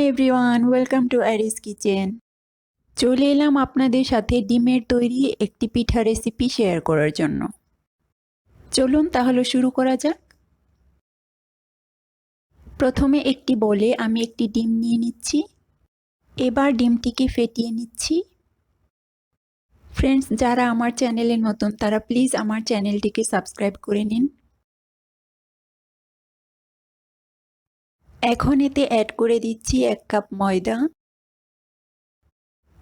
Everyone, welcome to Aris kitchen. চলে এলাম আপনাদের সাথে ডিমের তৈরি একটি পিঠা রেসিপি শেয়ার করার জন্য। চলুন তাহলে শুরু করা যাক। প্রথমে একটি বলে আমি একটি ডিম নিয়ে নিচ্ছি। এবার ডিমটিকে ফেটিয়ে নিচ্ছি। ফ্রেন্ডস, যারা আমার চ্যানেলে নতুন তারা প্লিজ আমার চ্যানেলটিকে সাবস্ক্রাইব করে নিন। এখন এতে অ্যাড করে দিচ্ছি 1 কাপ ময়দা,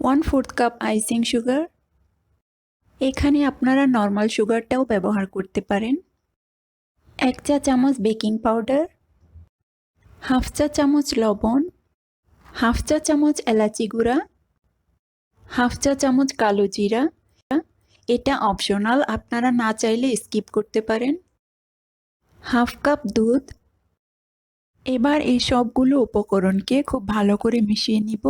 1/4 কাপ আইসিং সুগার। এখানে আপনারা নর্মাল সুগারটাও ব্যবহার করতে পারেন। 1 চা চামচ বেকিং পাউডার, 1/2 চা চামচ লবণ, 1/2 চা চামচ এলাচি গুঁড়া, 1/2 চা চামচ কালো জিরা। এটা অপশনাল, আপনারা না চাইলে স্কিপ করতে পারেন। 1/2 কাপ দুধ। এবার এই সবগুলো উপকরণকে খুব ভালো করে মিশিয়ে নিব।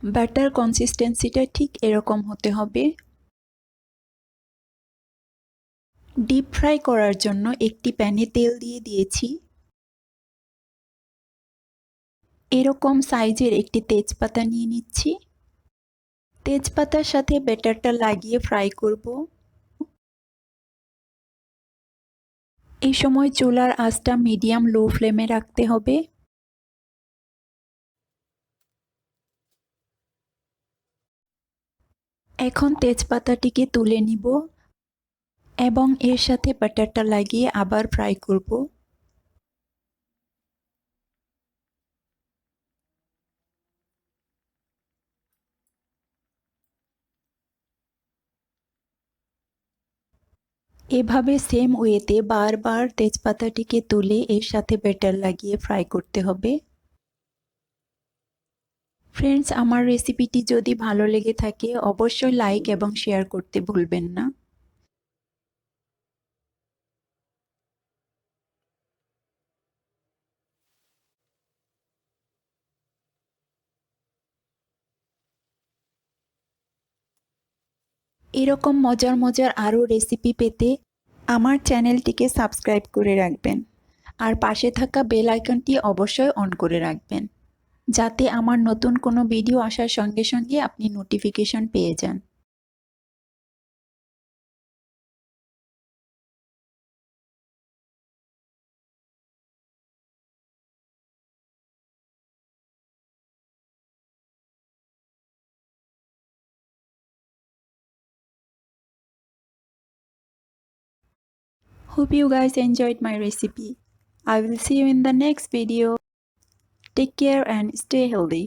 ব্যাটার কনসিস্টেন্সিটা ঠিক এরকম হতে হবে। ডিপ ফ্রাই করার জন্য একটি প্যানে তেল দিয়ে দিয়েছি। এরকম সাইজের একটি তেজপাতা নিয়ে নিচ্ছি। তেজপাতার সাথে ব্যাটারটা লাগিয়ে ফ্রাই করব। এই সময় চুলার আঁচটা মিডিয়াম লো ফ্লেমে রাখতে হবে। এখন তেজপাতাটিকে তুলে নিব এবং এর সাথে বাটারটা লাগিয়ে আবার ফ্রাই করব। এভাবে সেম ওয়েতে বারবার তেজপাতাটিকে তুলে এর সাথে ব্যাটার লাগিয়ে ফ্রাই করতে হবে। ফ্রেন্ডস, আমার রেসিপিটি যদি ভালো লেগে থাকে অবশ্যই লাইক এবং শেয়ার করতে ভুলবেন না। এরকম মজার মজার আরও রেসিপি পেতে আমার চ্যানেলটিকে সাবস্ক্রাইব করে রাখবেন আর পাশে থাকা বেল আইকনটি অবশ্যই অন করে রাখবেন, যাতে আমার নতুন কোনো ভিডিও আসার সঙ্গে সঙ্গে আপনি নোটিফিকেশন পেয়ে যান। Hope you guys enjoyed my recipe. I will see you in the next video. Take care and stay healthy.